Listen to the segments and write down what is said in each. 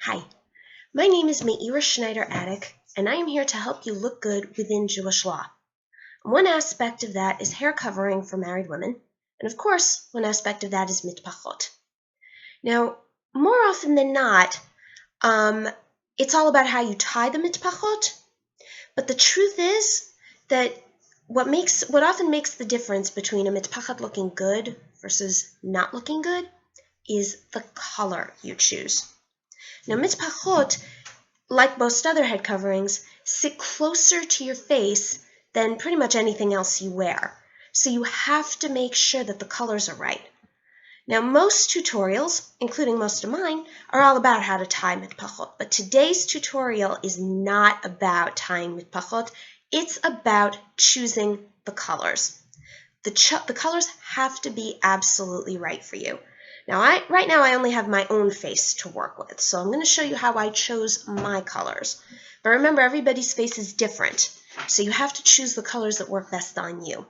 Hi, my name is Schneider-Atik, and I am here to help you look good within Jewish law. One aspect of that is hair covering for married women, and of course, one aspect of that is Mitpachot. Now, more often than not, it's all about how you tie the Mitpachot, but the truth is that what often makes the difference between a Mitpachot looking good versus not looking good is the color you choose. Now, Mitpachot, like most other head coverings, sit closer to your face than pretty much anything else you wear. So you have to make sure that the colors are right. Now, most tutorials, including most of mine, are all about how to tie mitpachot, but today's tutorial is not about tying mitpachot. It's about choosing the colors. The colors have to be absolutely right for you. Now, right now I only have my own face to work with, so I'm going to show you how I chose my colors. But remember, everybody's face is different, so you have to choose the colors that work best on you.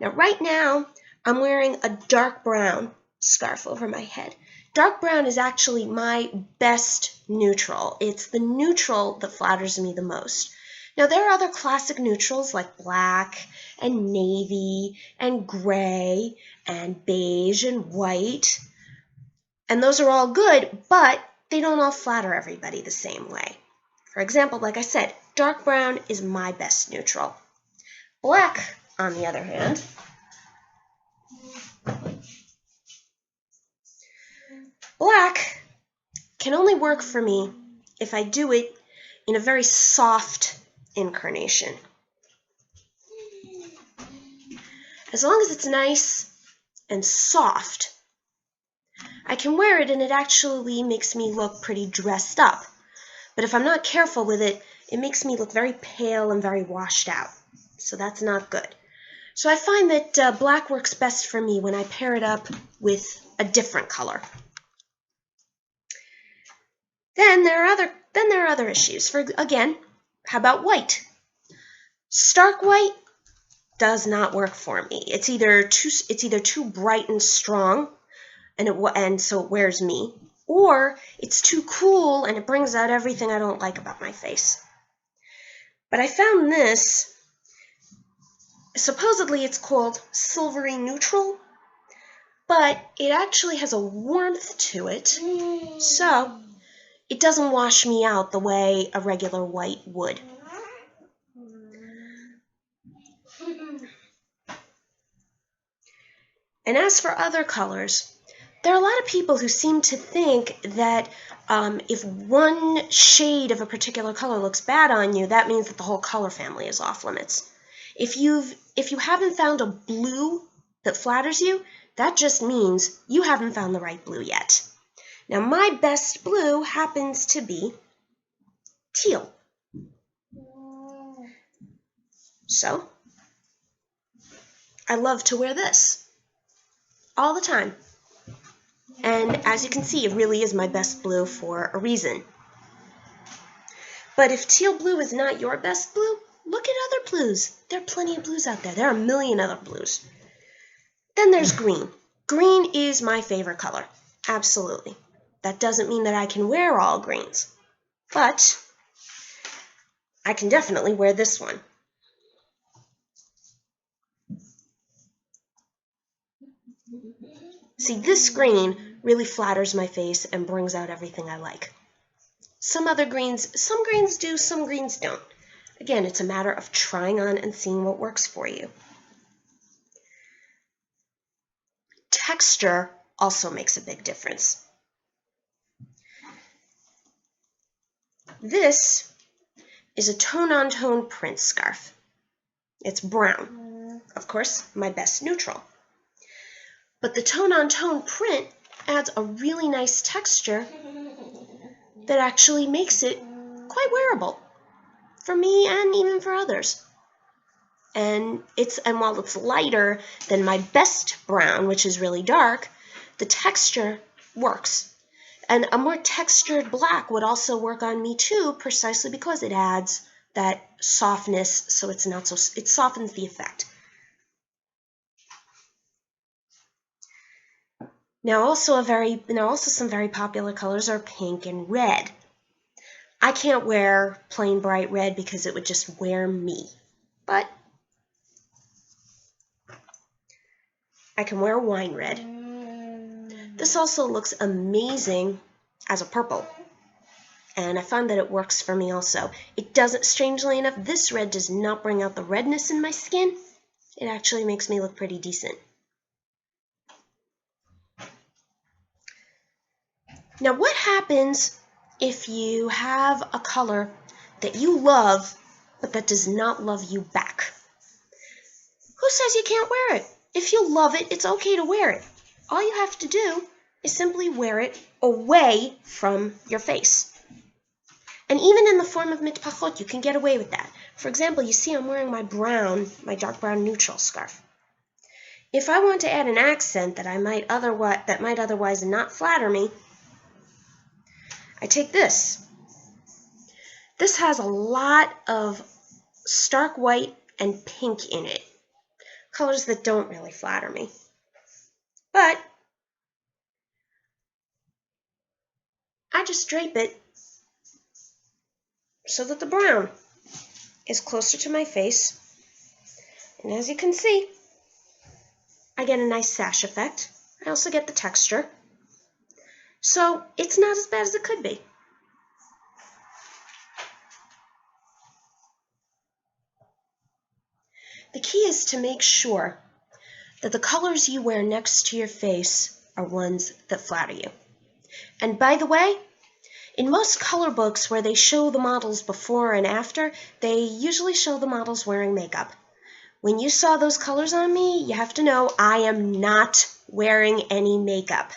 Now, right now, I'm wearing a dark brown scarf over my head. Dark brown is actually my best neutral. It's the neutral that flatters me the most. Now, there are other classic neutrals like black and navy and gray and beige and white. And those are all good, but they don't all flatter everybody the same way. For example, like I said, dark brown is my best neutral. Black, on the other hand, black can only work for me if I do it in a very soft incarnation. As long as it's nice and soft, I can wear it and it actually makes me look pretty dressed up. But if I'm not careful with it, it makes me look very pale and very washed out. So that's not good. So I find that black works best for me when I pair it up with a different color. Then there are other issues. Again, how about white? Stark white does not work for me. It's either too bright and strong, and so it wears me, or it's too cool and it brings out everything I don't like about my face. But I found this. Supposedly it's called silvery neutral, but it actually has a warmth to it, so it doesn't wash me out the way a regular white would. And as for other colors, there are a lot of people who seem to think that if one shade of a particular color looks bad on you, that means that the whole color family is off limits. If you haven't found a blue that flatters you, that just means you haven't found the right blue yet. Now, my best blue happens to be teal. So, I love to wear this all the time. And as you can see, it really is my best blue for a reason. But if teal blue is not your best blue, look at other blues. There are plenty of blues out there. There are a million other blues. Then there's green. Green is my favorite color. Absolutely. That doesn't mean that I can wear all greens, but I can definitely wear this one. See, this green really flatters my face and brings out everything I like. Some greens do, some greens don't. Again, it's a matter of trying on and seeing what works for you. Texture also makes a big difference. This is a tone-on-tone print scarf. It's brown. Of course, my best neutral. But the tone-on-tone print adds a really nice texture that actually makes it quite wearable for me and even for others. And while it's lighter than my best brown, which is really dark, the texture works. And a more textured black would also work on me too, precisely because it adds that softness, so it softens the effect. Now also some very popular colors are pink and red. I can't wear plain bright red because it would just wear me. But I can wear wine red. This also looks amazing as a purple. And I found that it works for me also. It doesn't, strangely enough, this red does not bring out the redness in my skin. It actually makes me look pretty decent. Now, what happens if you have a color that you love, but that does not love you back? Who says you can't wear it? If you love it, it's okay to wear it. All you have to do is simply wear it away from your face. And even in the form of Mitpachot, you can get away with that. For example, you see I'm wearing my dark brown neutral scarf. If I want to add an accent that might otherwise not flatter me, I take this. This has a lot of stark white and pink in it, colors that don't really flatter me. But I just drape it so that the brown is closer to my face. And as you can see, I get a nice sash effect. I also get the texture. So it's not as bad as it could be. The key is to make sure that the colors you wear next to your face are ones that flatter you. And by the way, in most color books where they show the models before and after, they usually show the models wearing makeup. When you saw those colors on me, you have to know I am not wearing any makeup.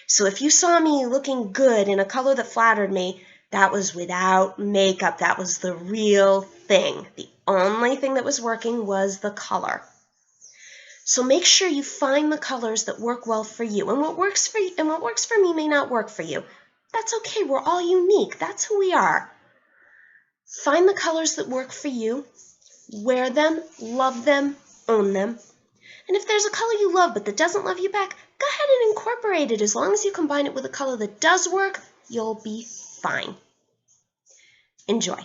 So if you saw me looking good in a color that flattered me, that was without makeup. That was the real thing. The only thing that was working was the color. So make sure you find the colors that work well for you. And what works for me may not work for you. That's okay. We're all unique. That's who we are. Find the colors that work for you. Wear them, love them, own them. And if there's a color you love but that doesn't love you back, go ahead and incorporate it. As long as you combine it with a color that does work, you'll be fine. Enjoy.